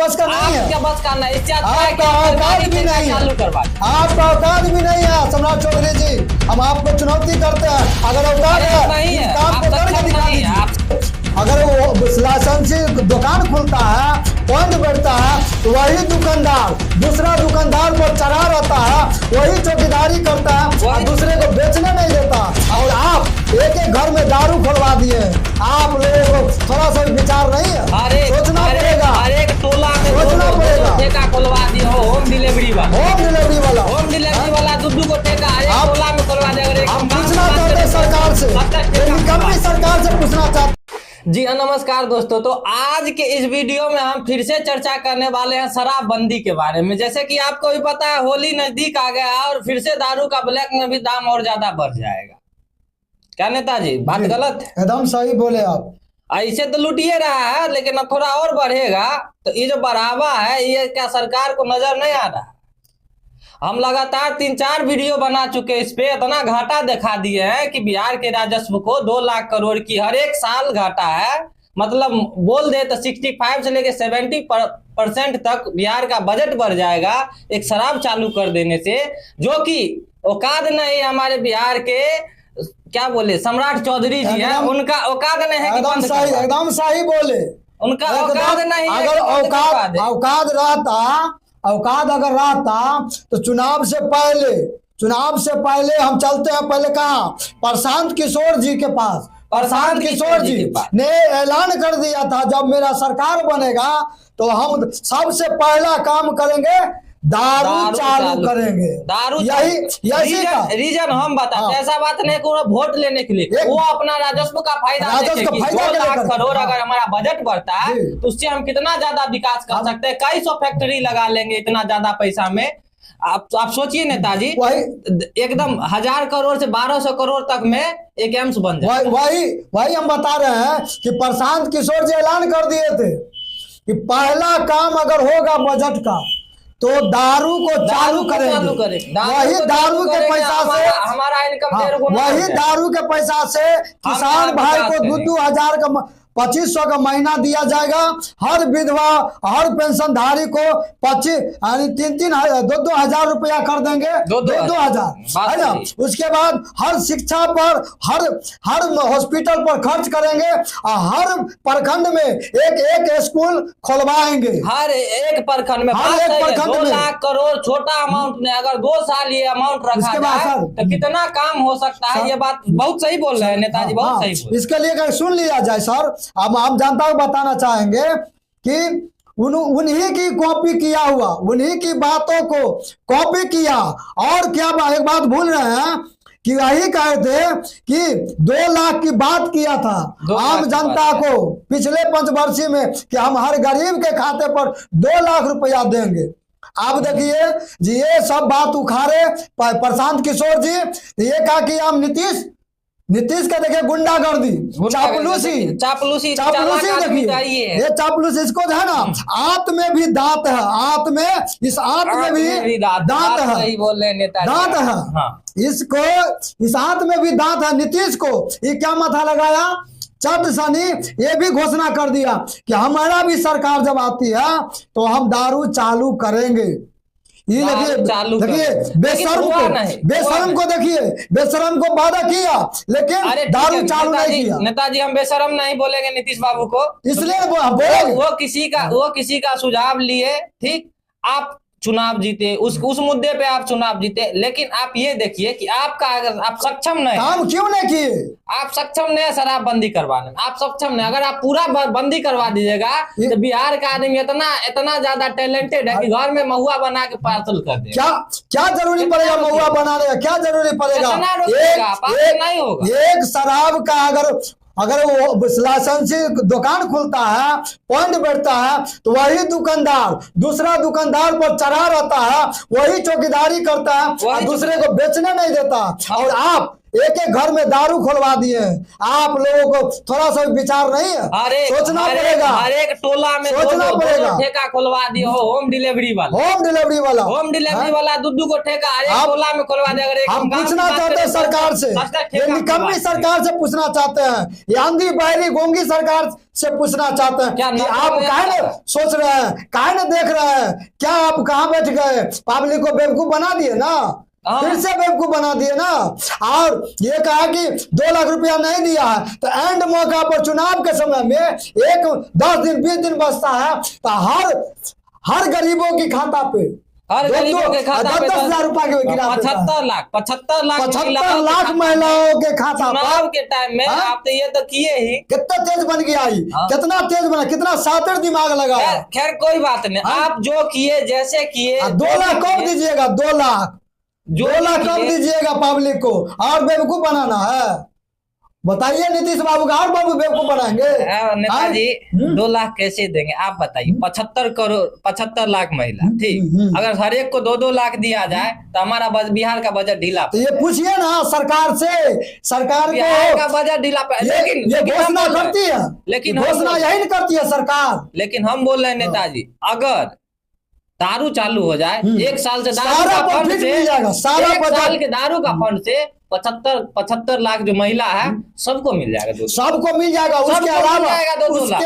बस का नहीं है, आपका बस का नहीं, इससे अच्छा है कि आपका आप औकात सरकारी भी ठेका नहीं चालू है, करवा दें। आपका औकात भी नहीं है सम्राट चौधरी जी। हम आपको चुनौती करते हैं, अगर औकात अरे है नहीं इस है, काम आप को करके सक्षम दिखा नहीं है, आप दीजिए। अगर वो लाइसेंसी दुकान खुलता है, पॉइंट बैठता है, तो वही दुकानदार दूसरा दुकानदार पर चढ़ा रहता है, वही चौकीदारी करता है और दूसरे को बेचने नहीं देता। और आप एक एक घर में दारू खुलवा दिए। आप लोगों को थोड़ा सा विचार नहीं है, सोचना पड़ेगा, हर एक टोला में सोचना दो पड़ेगा। ठेका खुलवा दिए हो, होम डिलीवरी वाला, होम डिलीवरी वाला, होम डिलीवरी वाला दो को ठेका हर एक टोला में खुलवा दे। अगर हम पूछना चाहते हैं सरकार से, निकम्मी सरकार से पूछना चाहते। जी हाँ, नमस्कार दोस्तों। तो आज के इस वीडियो में हम फिर से चर्चा करने वाले हैं शराबबंदी के बारे में। जैसे कि आपको भी पता है, होली नजदीक आ गया और फिर से दारू का ब्लैक में भी दाम और ज्यादा बढ़ जाएगा। क्या नेताजी, बात गलत है? एकदम सही बोले आप। ऐसे तो लुटिए रहा है, लेकिन अब थोड़ा और बढ़ेगा। तो ये जो बढ़ावा है, ये क्या सरकार को नजर नहीं आ रहा? हम लगातार 3-4 वीडियो बना चुके, इस पे इतना घाटा दिखा दिए हैं कि बिहार के राजस्व को 2 लाख करोड़ की हर एक साल घाटा है। मतलब बोल दे तो 65 से लेके 70% तक बिहार का बजट बढ़ जाएगा एक शराब चालू कर देने से, जो कि औकात नहीं हमारे बिहार के, क्या बोले, सम्राट चौधरी जी हैं, उनका औकात नहीं है कि बंद करवा दें। एकदम सही बोले, उनका औकात नहीं है अगर कि बंद करवा दें। औकात अगर रहता तो चुनाव से पहले हम चलते हैं। पहले कहाँ? प्रशांत किशोर जी के पास। प्रशांत किशोर जी ने ऐलान कर दिया था, जब मेरा सरकार बनेगा तो हम सबसे पहला काम करेंगे, दारू चालू करेंगे। दारू यही रीजन हम बताते हैं। ऐसा बात नहीं कि वोट लेने के लिए, वो अपना राजस्व का फायदा देखे कि 2 लाख करोड़ अगर हमारा बजट बढ़ता है तो उससे हम कितना ज्यादा विकास कर सकते हैं, कई सौ फैक्ट्री लगा लेंगे इतना ज्यादा पैसा में। आप सोचिए नेताजी, एकदम 1000 करोड़ से 1200 करोड़ तक में एक एम्स बन जाए। वही हम बता रहे हैं कि प्रशांत किशोर जी ऐलान कर दिए थे कि पहला काम अगर होगा बजट का तो दारू को चालू करेंगे। वही दारू के पैसा से हमारा इनकम, वही दारू के पैसा से किसान भाई को 2-2 हजार का 2500 का महीना दिया जाएगा। हर विधवा, हर पेंशनधारी को 2-2 हजार रुपया कर देंगे, 2-2 हजार, है ना। उसके बाद हर शिक्षा पर, हर हॉस्पिटल पर खर्च करेंगे और हर प्रखंड में एक स्कूल खुलवाएंगे। हर एक प्रखंड में 2 लाख करोड़ छोटा अमाउंट में अगर 2 साल ये अमाउंट रखा जाए तो कितना काम हो सकता है। ये बात बहुत सही बोल रहे हैं नेताजी, बहुत सही बोल। इसके लिए अगर सुन लिया जाए सर, अब हम जनता को बताना चाहेंगे कि उन्हीं की कॉपी किया हुआ, उन्हीं की बातों को कॉपी किया। और क्या एक बात भूल रहे हैं कि यही कहे थे कि 2 लाख की बात किया था आम जनता को पिछले पंचवर्षीय में कि हम हर गरीब के खाते पर 2 लाख रुपया देंगे। आप देखिए जी, ये सब बात उखाड़े प्रशांत किशोर जी। ये कहा कि हम नीतीश का देखिए गुंडागर्दी, चापलूसी देखिए, ये चापलूसी, इसको जो है ना, आंत में भी दांत है, आंत में, इस आंत में भी दांत है, दांत है, इसको इस आंत में भी दांत है। नीतीश को ये क्या माथा लगाया, चट सनी ये भी घोषणा कर दिया कि हमारा भी सरकार जब आती है तो हम दारू चालू करेंगे। ये देखिए बेशरम को देखिए, बेशरम को वादा किया लेकिन दारू चालू नहीं किया। नेताजी, हम बेशरम नहीं बोलेंगे नीतीश बाबू को, इसलिए वो किसी का सुझाव लिए, ठीक, आप चुनाव जीते, उस मुद्दे पे आप चुनाव जीते, लेकिन आप ये देखिए कि आपका, अगर आप सक्षम नहीं, काम क्यों नहीं किए, आप सक्षम नहीं शराबबंदी करवाने में, आप सक्षम नहीं। अगर आप पूरा बंदी करवा दीजिएगा तो बिहार का आदमी इतना ज्यादा टैलेंटेड है कि घर में महुआ बना के पार्सल कर दे। क्या जरूरी पड़ेगा महुआ बनाने का, क्या जरूरी पड़ेगा? नहीं होगा। एक शराब का अगर वो लाइसेंसी दुकान खुलता है, पॉइंट बैठता है, तो वही दुकानदार दूसरा दुकानदार पर चढ़ा रहता है, वही चौकीदारी करता है और दूसरे को बेचने नहीं देता। और आप एक एक घर में दारू खुलवा दिए हैं। आप लोगों को थोड़ा सा विचार नहीं है? सोचना पड़ेगा। हर एक टोला में सोचना पड़ेगा। ठेका खुलवा दिए हो, होम डिलीवरी वाला होम डिलीवरी वाला दूध को ठेका हर एक टोला में खुलवा दे। अगर हम पूछना चाहते हैं सरकार से, ये निकम्मी सरकार से पूछना चाहते हैं, ये आंधी बहरी गोंगी सरकार से पूछना चाहते हैं कि आप काहे न सोच रहे हैं, काहे न देख रहे हैं? क्या आप कहाँ बैठ गए? पब्लिक को बेवकूफ बना दिए ना, फिर से बेवकूफ बना दिए ना। और ये कहा कि 2 लाख रुपया नहीं दिया है, तो एंड मौका पर चुनाव के समय में एक 10 दिन 20 दिन बचता है, तो हर गरीबों की खाता पे हर गरीबों के खाता पे 10,000 रुपया के गिरा 75 लाख महिलाओं के खाता चुनाव के टाइम में आप तो ये तो किए ही। कितना तेज बन गया, कितना तेज बना, कितना शातिर दिमाग लगा। खैर कोई बात नहीं, आप जो किए जैसे किए। 2 लाख कब दीजिएगा? 2 लाख 2 लाख कब दीजिएगा पब्लिक को? और बेवकूफ बनाना है? बताइए नीतीश बाबू का और बाबू बेवकूफ बनाएंगे? नेताजी 2 लाख कैसे देंगे आप बताइए? 75 लाख महिला, ठीक, अगर हर एक को 2-2 लाख दिया जाए तो हमारा बिहार का बजट ढीला। तो ये पूछिए ना सरकार से, सरकार बिहार का बजट ढीला। लेकिन ये घोषणा करती है, लेकिन घोषणा यही नहीं करती है सरकार। लेकिन हम बोल रहे हैं नेताजी, अगर दारू चालू हो जाए, 1 साल से दारू सारा का फंड से, सारा 1 साल के दारू का फंड से 75 लाख जो महिला है सबको मिल जाएगा, सबको मिल जाएगा। उसके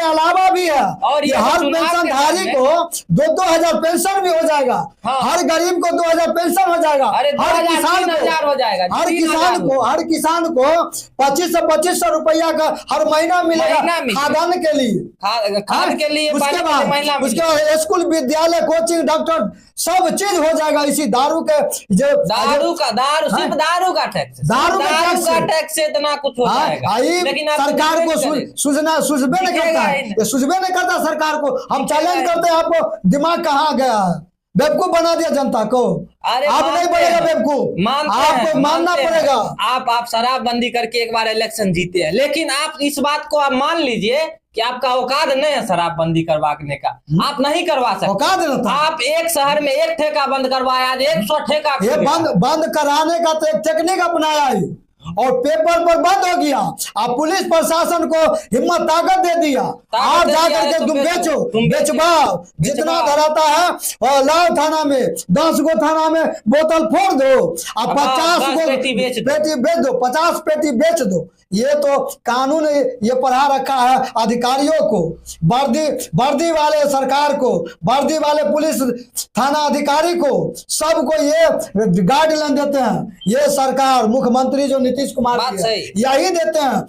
अलावा भी है, और ये हर पेंशनधारी को 2-2 हजार पेंशन भी हो जाएगा। हर गरीब को 2,000 पेंशन हो जाएगा। हर किसान को 2500 रुपया का हर महीना मिलेगा खाद्यान्न के लिए, खाद के लिए। उसके बाद स्कूल विद्यालय कोचिंग डॉक्टर सब चीज हो जाएगा इसी दारू के। जो सिर्फ दारू का टैक्स से इतना कुछ हो जाएगा। लेकिन सरकार को सूझबे नहीं करता सरकार को। हम चैलेंज करते हैं, आपको दिमाग कहाँ गया है? बेवकूफ बना दिया जनता को। आप नहीं बनेगा बेवकूफ, आपको मानना पड़ेगा। आप शराबबंदी करके एक बार इलेक्शन जीते हैं, लेकिन आप इस बात को आप मान लीजिए कि आपका औकात नहीं है शराबबंदी करवाने का। आप नहीं करवा सकते। औकात नहीं था। आप एक शहर में एक ठेका बंद करवाया, 100 ठेका। ये बंद कराने का तो एक टेक्निक अपनाया है और पेपर पर बंद हो गया। आप पुलिस प्रशासन को हिम्मत ताकत दे दिया, आप जाकर के तुम बेचवाओ, जितना धराता है और लाओ थाना में, 10 गो थाना में बोतल फोड़ दो, आप 50 गो पेटी बेच दो, 50 पेटी बेच दो। ये तो कानून ये पढ़ा रखा है अधिकारियों को, वर्दी वाले सरकार को, वर्दी वाले पुलिस थाना अधिकारी को, सबको ये गाइडलाइन देते हैं। ये सरकार मुख्यमंत्री जो नीतीश कुमार यही देते हैं।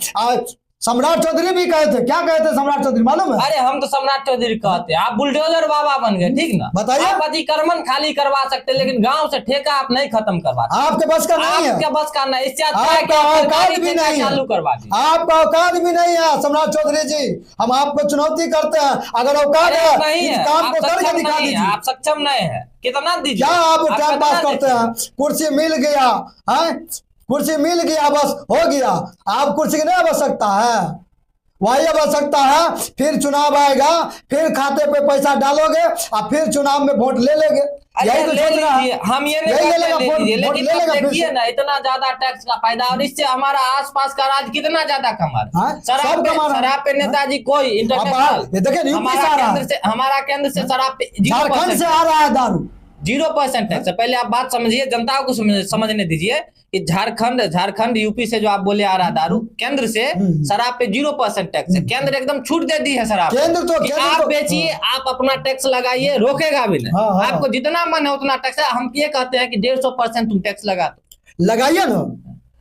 सम्राट चौधरी भी कहे थे, क्या कहे थे सम्राट चौधरी मालूम है? अरे हम तो सम्राट चौधरी कहते हैं, आप बुलडोजर बाबा बन गए, ठीक ना? बताइए। आप अतिक्रमण खाली करवा सकते, लेकिन गांव से ठेका आप नहीं खत्म करवा सकते। आपके बस का नहीं है, आपके बस का नहीं। इससे आपका औकात भी नहीं है, चालू करवा दी। आपका औकात भी नहीं है सम्राट चौधरी जी। हम आपको चुनौती करते हैं, अगर औकात है इस काम को करके दिखा दीजिए। आप सक्षम नहीं है, कितना दीजिए? क्या आप टाइम पास करते हैं? कुर्सी मिल गया है, कुर्सी मिल गया बस हो गया। आप कुर्सी की नहीं आवश्यकता है, वही आवश्यकता है। फिर चुनाव आएगा, फिर खाते पे पैसा डालोगे और फिर चुनाव में वोट ले लेंगे। यही तो सोच रहा है। हम ये नहीं कहते, लेकिन देखिए ना, इतना ज्यादा टैक्स का फायदा, और इससे हमारा आसपास का राज्य कितना ज्यादा कमा रहा है। शराब पे नेताजी कोई इंटरनेशनल, हमारा केंद्र से शराब पे झारखंड से आ रहा है दारू 0% टैक्स। पहले आप बात समझिए, जनता को समझने दीजिए कि झारखंड यूपी से जो आप बोले आ रहा दारू, केंद्र से शराब पे 0% टैक्स है। केंद्र एकदम छूट दे दी है शराब। आप बेचिए, आप अपना टैक्स लगाइए, रोकेगा भी नहीं। आपको जितना मन है उतना टैक्स है। हम ये कहते हैं कि 150% तुम टैक्स लगाइए ना।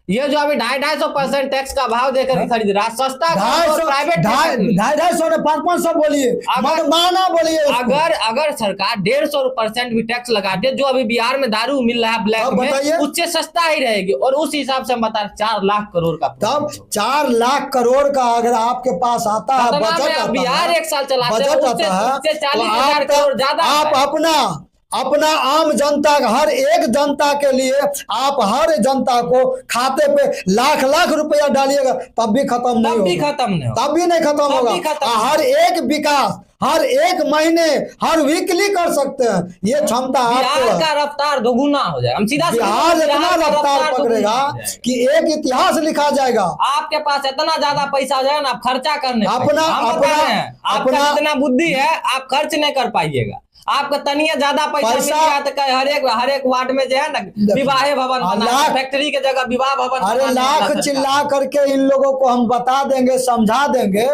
ये जो अभी 250% टैक्स का भाव देकर खरीद रहा, सस्ता प्राइवेट 250 ने 500 बोलिए, माना बोलिए। अगर सरकार 150% भी टैक्स लगाते, जो अभी बिहार में दारू मिल रहा है ब्लैक में, उससे सस्ता ही रहेगी। और उस हिसाब से हम बता 4 लाख करोड़ का, तब 4 लाख करोड़ का अगर आपके पास आता है बजट, बिहार 1 साल चलाते हैं, उससे 40,000 करोड़ ज्यादा। आप अपना आम जनता, हर एक जनता के लिए आप हर जनता को खाते पे लाख रुपया डालिएगा, तब भी खत्म नहीं होगा, तब भी नहीं खत्म होगा। हर एक विकास, हर एक महीने, हर वीकली कर सकते हैं। ये क्षमता आपको बिहार है। का रफ्तार दोगुना हो जाएगा। हम सीधा बिहार इतना का रफ्तार दोगुना पकड़ेगा हो जाएगा। कि एक इतिहास लिखा जाएगा। आपके पास इतना ज्यादा पैसा हो जाएगा ना, आप खर्चा करने अपना- हम बता अपना- रहे हैं, आपका अपना- जितना बुद्धि है आप खर्च नहीं कर पाइएगा। आपका तनिया ज्यादा पैसा मिल गया तो हर एक वार्ड में जो है ना विवाह भवन बना, लाख- फैक्ट्री के जगह विवाह भवन अरे बनाने लाख वाला चिल्ला सरकार। करके इन लोगों को हम बता देंगे, समझा देंगे।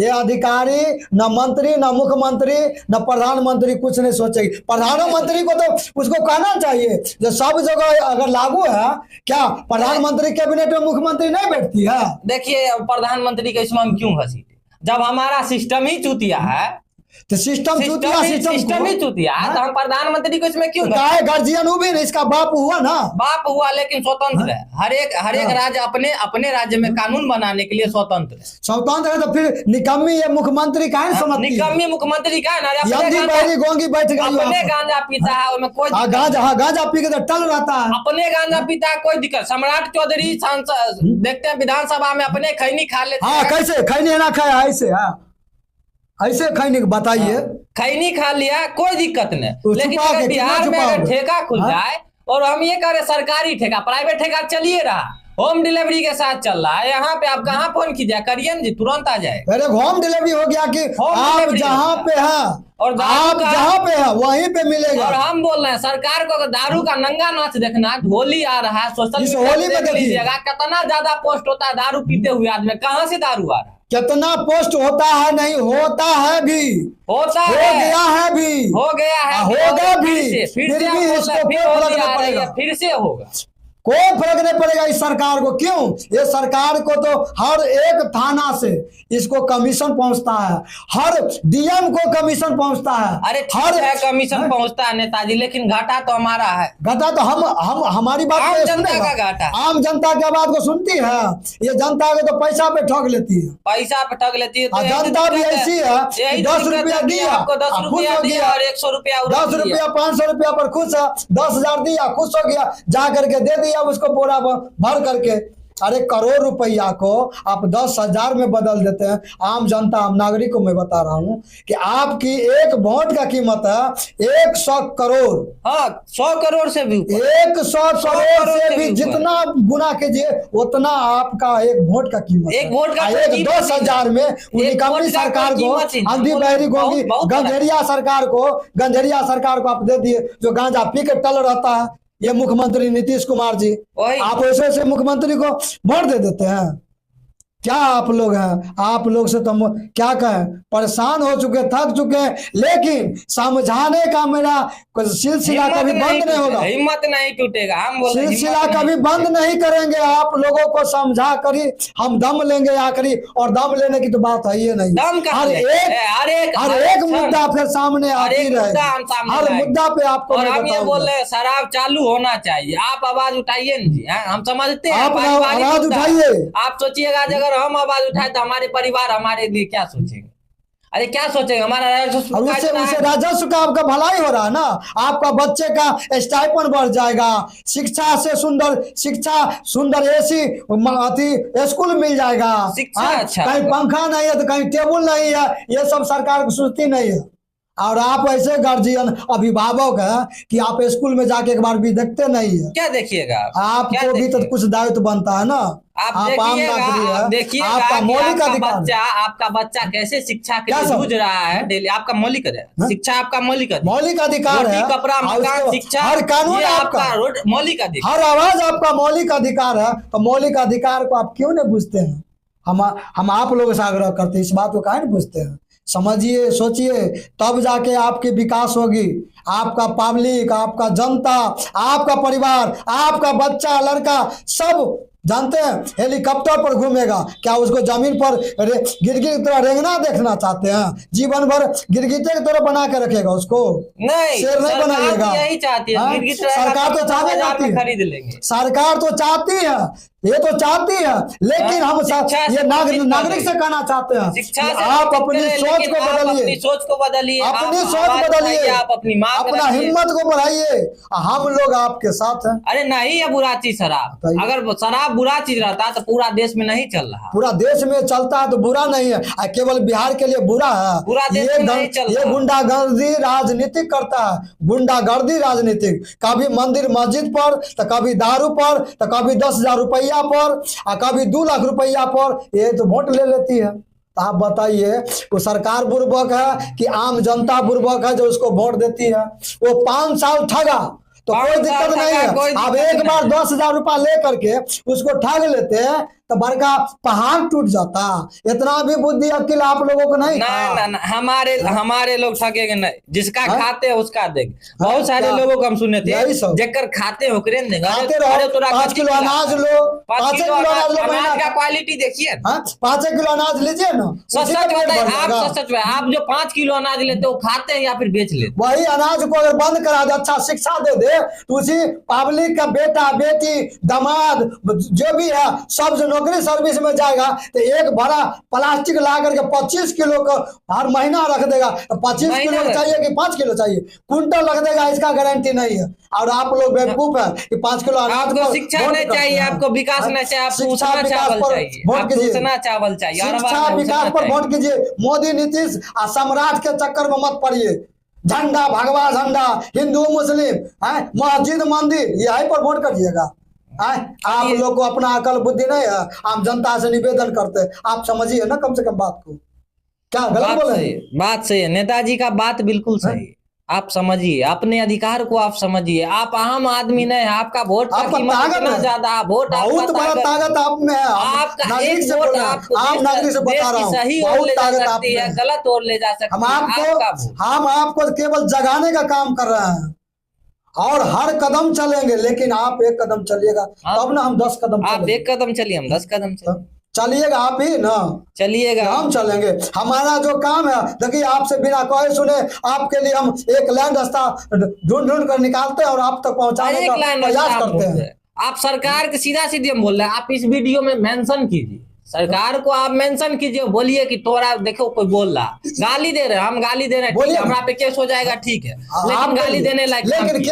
ये अधिकारी न मंत्री, न मुख्यमंत्री, न प्रधानमंत्री कुछ नहीं सोचेगी। प्रधानमंत्री को तो उसको कहना चाहिए जो सब जगह अगर लागू है, क्या प्रधानमंत्री कैबिनेट में मुख्यमंत्री नहीं बैठती है? देखिए प्रधानमंत्री के इसमें हम क्यों हंसी, जब हमारा सिस्टम ही चूतिया है, तो सिस्टम चूतिया, सिस्टम ही चूतिया है, तो हम प्रधानमंत्री को इसमें क्यों क्या है? गार्जियन वो भी नहीं, इसका बाप हुआ ना। बाप हुआ लेकिन स्वतंत्र है। हर एक राज्य अपने राज्य में कानून बनाने के लिए स्वतंत्र है। स्वतंत्र है तो फिर निकम्मी ये मुख्यमंत्री का है समझती है? निकम्मी मुख्यमंत्री का है ना, यंदी बहरी गोंगी बैठ गई अपने वहाँ पर। गांजा पीता है, उसमें कोई दिक्कत गांजा पी के तो टल रहता है। अपने गांजा पीता है, कोई दिक्कत। सम्राट चौधरी सांसद देखते हैं विधानसभा में अपने खैनी खा लेते हाँ, हैं। कैसे खैनी ना खाया? ऐसे हाँ, ऐसे खैनी बताइए। खैनी खा लिया, कोई दिक्कत नहीं। तो लेकिन छुपा अगर के बिहार कितना में अगर छुपाओगे? ठेका खुल हाँ? जाए और हम ये करें सरकारी ठेका, प्राइवेट ठेका चलिए रहा, होम डिलीवरी के साथ चल रहा है, यहाँ पे आप कहाँ फोन कीजिए, करिए ना जी, तुरंत आ जाए। अरे होम डिलीवरी हो गया कि होम आप डिलीवरी जहाँ हो गया। पे हैं, और दारू आप का- जहाँ पे हैं वहीं पे मिलेगा। और हम बोल रहे हैं सरकार को, अगर दारू का नंगा नाच देखना है, होली आ रहा है, सोशल इस मीडिया होली पे में देख देखिए। लीजिएगा कितना ज्यादा पोस्ट होता है दारू पीते हुए आदमी, कहाँ से दारू आ रहा है? कितना पोस्ट होता है, नहीं होता है भी, होता हो है, गया है भी, हो गया है, होगा भी। फिर फिर से भी हम बोल रहे हैं, इसको फिर कोई होली फर्क नहीं आ रही है, पड़ेगा। फिर से होगा। कोई फर्क नहीं पड़ेगा इस सरकार को। क्यों? ये सरकार को तो हर एक थाना से इसको कमीशन पहुंचता है, हर डीएम को कमीशन पहुंचता है। अरे ठीक है कमीशन पहुंचता है नेताजी, लेकिन घाटा तो हमारा है। घाटा तो हम हमारी बात आम को जनता सुनेगा। का घाटा। आम जनता की बात को सुनती है। ये जनता को तो पैसा पे ठग लेती है। पैसा पे ठग लेती है तो और यही तो जनता भी दिक्कत ऐसी है कि यही 10 तो दिक्कत रुपया है कि दिया, आपको 10 खुश रुपया हो दिया गया। और 100 रुपया 10 रुपया 500 रुपया पर खुश है, 10,000 दिया, खुश हो गया, जा करके दे दिया उसको बोरा भर करके। अरे करोड़ रुपया को आप 10,000 में बदल देते हैं। आम जनता, आम नागरिक को मैं बता रहा हूं कि आपकी एक वोट का कीमत है 100 करोड़। हाँ 100 करोड़ से भी ऊपर। 100 करोड़ से भी ऊपर। जितना गुना कीजिए उतना आपका एक वोट का कीमत एक वोट का है। कोई एक कीमत 10,000 में वोट निकम्मी का सरकार कोई को, कीमत ही नहीं। अंधी बहरी गोंगी बहुत बड़ा है। गंजेरिया सरकार को आप दे दिए, जो गांजा पी के टल रहता है। ये मुख्यमंत्री नीतीश कुमार जी, वही। आप वैसे मुख्यमंत्री को वोट दे देते हैं? क्या आप लोग हैं? आप लोग से तो हम क्या कहें, परेशान हो चुके, थक चुके हैं। लेकिन समझाने का मेरा सिलसिला कभी बंद नहीं होगा। हिम्मत नहीं टूटेगा। हम बोल रहे हैं, सिलसिला हिम्मत कभी नहीं। बंद नहीं करेंगे। आप लोगों को समझा करी हम दम लेंगे आखिरी, और दम लेने की तो बात है ही नहीं। दम कहाँ हर लेंगे? एक हर एक मुद्दा आपके सामने हर आती एक मुद्दा हम रहे। सामने हर लाएंगे। मुद्दा पे आपको और मैं हम ये बताऊंगा। बोल रहे हैं शराब चालू होना चाहिए। आप आवाज उठाइए ना जी। हम समझते हैं आप पारिवारिक आवाज मुद्दा। उठाइए। आप सोचिएगा अगर हम आवाज उठाए तो हमारे परिवार हमारे लिए क्या सोचेंगे? अरे क्या सोचेंगे? हमारा राजस्व और का उससे इतना उससे है। राजस्व का आपका भलाई हो रहा है ना। आपका बच्चे का स्टाइपेंड बढ़ जाएगा, शिक्षा से सुंदर एसी अति स्कूल मिल जाएगा। शिक्षा हाँ, अच्छा कहीं होगा। पंखा नहीं है तो कहीं टेबल नहीं है। ये सब सरकार को सोचती नहीं है। और आप ऐसे गार्जियन, अभिभावक हैं कि आप स्कूल में जाके एक बार भी देखते नहीं है। क्या देखिएगा क्या आपको भी तो देखिएगा? कुछ दायित्व बनता है ना। आप आम देखिएगा नागरिक आप है, देखिएगा आपका कि मौलिक अधिकार है। आपका बच्चा कैसे शिक्षा के क्या लिए सब? जूझ रहा है डेली। आपका मौलिक है हाँ? शिक्षा, आपका मौलिक अधिकार। मौलिक अधिकार रोटी है। कपड़ा और मकान उसको शिक्षा, हर कानून ये आपका, मौलिक अधिकार। हर आवाज आपका मौलिक अधिकार है। तो मौलिक अधिकार को आप क्यों नहीं बुझते हैं? हम आप लोगों से आग्रह करते हैं, इस बात को काहे नहीं बुझते हैं? समझिए, सोचिए, तब जाके आपकी विकास होगी। आपका पब्लिक, आपका जनता, आपका परिवार, आपका बच्चा लड़का सब जानते हैं हेलीकॉप्टर पर घूमेगा। क्या उसको जमीन पर गिरगिट की तरह रेंगना देखना चाहते हैं? जीवन भर गिरगिटे की तरह बना के रखेगा उसको? नहीं, शेर नहीं सरकार बनाइएगा। तो यही चाहती है। हाँ? गिरगिट रहेगा सरकार तो तो चाहती 10,000 में है, खरीद लेंगे। सरकार तो चाहती है ये तो चाहती है, लेकिन हम शिक्षा से ये वंचित नागरिक कर से कहना चाहते हैं शिक्षा कि से आप वंचित अपनी करें, सोच लेकिन को आप अपनी बदलिए, सोच को बदलिए, अपनी आप सोच आवाज बदलिए, उठाइए, आप अपनी मांग अपना रखिए। हिम्मत को बढ़ाइए, हम लोग आपके साथ हैं। अरे नहीं है बुरा चीज शराब, बताइए। अगर शराब बुरा चीज रहता तो पूरा देश में नहीं चल रहा। पूरा देश में चलता है तो बुरा नहीं है, केवल बिहार के लिए बुरा है। पूरा देश में नहीं चल ये रहा। गुंडागर्दी राजनीतिक करता है, गुंडागर्दी राजनीतिक, कभी मंदिर मस्जिद पर, तो कभी दारू पर, तो कभी 10,000 रुपया पर, और कभी 2 लाख रुपया पर, ये तो वोट ले लेती है। तो आप बताइए, वो सरकार बुर्बक है कि आम जनता बुर्बक है जो उसको वोट देती है? वो 5 साल ठगा तो कोई 5 साल दिक्कत नहीं ठगा, कोई है। अब दिक्कत एक बार नहीं। 10,000 रुपया लेकर के उसको ठग लेते हैं तो बड़का पहाड़ टूट जाता। इतना भी बुद्धि अक्ल आप लोगों को नहीं था। ना हमारे लोग ठगेंगे नहीं, जिसका हाँ? खाते हैं उसका देंगे। बहुत सारे क्या? लोगों को हम सुने थे, यही सब। जेकर खाते हैं ओकरे देंगे। खाते अरे रहो, तोरा 5 कथी किलो खिलाता अनाज है? लो, 5 5 किलो किलो अनाज लो, अनाज महीना का क्वालिटी देखिए ना। 5 किलो अनाज लीजिए ना, सच उसी सच में पेट बताइए, भर आप जाएगा। सच आप जो 5 किलो अनाज लेते हो खाते हैं या फिर बेच लेते वही अनाज को अगर बंद करा दे, अच्छा शिक्षा दे तो उसी पब्लिक का बेटा बेटी दामाद जो भी है सब जो नौकरी सर्विस में जाएगा तो एक बड़ा प्लास्टिक ला करके 25 किलो का हर महीना रख देगा। तो 25 किलो चाहिए कि 5 किलो चाहिए, कुंटल रख देगा, इसका गारंटी नहीं है। और आप लोग बेवकूफ है कि 5 किलो अनाज आपको पर शिक्षा वोट नहीं करते चाहिए, हैं। आपको विकास नहीं चाहिए, आपको शिक्षा उतना विकास चावल पर चाहिए, वोट आपको कीजिए, उतना चावल चाहिए, हर शिक्षा बार में विकास उतना पर चाहिए। वोट कीजिए। मोदी नीतीश और सम्राट के चक्कर में मत पड़िए। झंडा भगवा झंडा, हिंदू मुस्लिम है, मस्जिद मंदिर, यही पर वोट करिएगा। आप लोग को अपना अकल बुद्धि नहीं है। आप जनता से निवेदन करते हैं, आप समझिए ना कम से कम बात को। क्या गलत बोले? बात सही है, नेताजी का बात बिल्कुल सही है। आप समझिए, अपने अधिकार को आप समझिए। आप आम आदमी नहीं है, आपका वोट का आपका कीमत ताकत इतना है, ज्यादा, वोट बहुत बड़ा ताकत आप में है। आपका नागरिक एक से वोट बोल रहे हैं, आपको आम नागरिक से देश बता रहा की हूँ, सही ओर बहुत ले जा ताकत आप सकती में है, है। गलत ओर ले जा सकती हम है आपका आपको वोट। हम आपको केवल जगाने का काम कर रहे हैं और हर कदम चलेंगे, लेकिन आप एक कदम चलिएगा तब ना हम 10 कदम आप चलेंगे। एक कदम चलिए, हम 10 कदम चलिए। चलिएगा आप ही ना, चलिएगा हम चलेंगे। हमारा जो काम है, देखिए आपसे बिना कहे सुने आपके लिए हम एक लैंड रास्ता ढूंढ ढूंढ कर निकालते हैं और आप तक पहुंचाने का प्रयास करते हैं। आप सरकार के सीधा सीधे हम बोल रहे हैं, आप इस वीडियो में मेंशन कीजिए, सरकार को आप मेंशन कीजिए, बोलिए कि तोरा देखो कोई बोल रहा, गाली दे रहे हैं, हम गाली दे रहे हैं, बोलिए, हमारा पे केस हो जाएगा, ठीक है, लेकिन गाली देने लायक लेकिन